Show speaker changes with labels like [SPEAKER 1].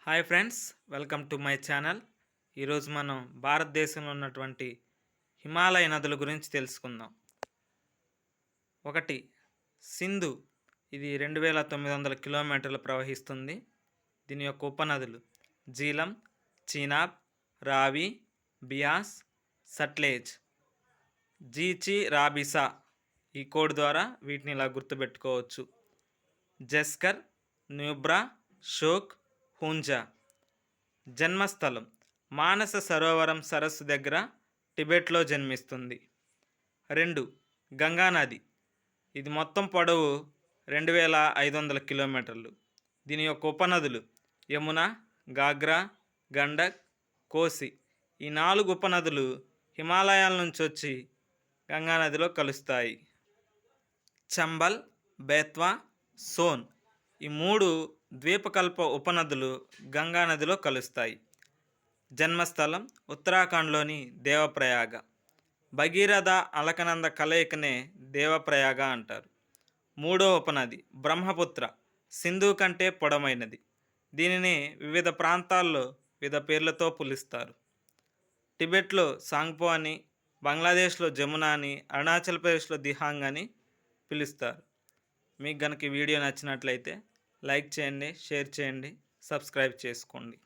[SPEAKER 1] Hi friends, welcome to my channel. ఈరోజు మనం భారతదేశంలో ఉన్నటువంటి హిమాలయ నదుల గురించి తెలుసుకుందాం. ఒకటి, సింధు. ఇది 2900 కిలోమీటర్లు ప్రవహిస్తుంది. దీని యొక్క ఉపనదులు జీలం, చీనాబ్, రావి, బియాస్, సట్లెజ్, జీచి, రాబిసా. ఈ కోడ్ ద్వారా వీటిని ఇలా గుర్తుపెట్టుకోవచ్చు. జస్కర్, న్యూబ్రా, షోక్, హూంజా. జన్మస్థలం మానస సరోవరం సరస్సు దగ్గర టిబెట్లో జన్మిస్తుంది. 2, గంగానది. ఇది మొత్తం పొడవు 2500 కిలోమీటర్లు. దీని యొక్క ఉపనదులు యమున, గాగ్రా, గండక్, కోసి. ఈ 4 ఉపనదులు హిమాలయాల నుంచి వచ్చి గంగానదిలో కలుస్తాయి. చంబల్, బేత్వా, సోన్. ఈ 3 ద్వీపకల్ప ఉపనదులు గంగానదిలో కలుస్తాయి. జన్మస్థలం ఉత్తరాఖండ్లోని దేవప్రయాగ. భగీరథ, అలకనంద కలయికనే దేవప్రయాగ అంటారు. 3వ ఉపనది బ్రహ్మపుత్ర. సింధు కంటే పొడవైనది. దీనిని వివిధ ప్రాంతాల్లో వివిధ పేర్లతో పిలుస్తారు. టిబెట్లో సాంగ్పో అని, బంగ్లాదేశ్లో జమున అని, అరుణాచల్ ప్రదేశ్లో దిహాంగ్ అని పిలుస్తారు. మీకు కనుక ఈ వీడియో నచ్చినట్లయితే లైక్ చేయండి, షేర్ చేయండి, సబ్స్క్రైబ్ చేసుకోండి.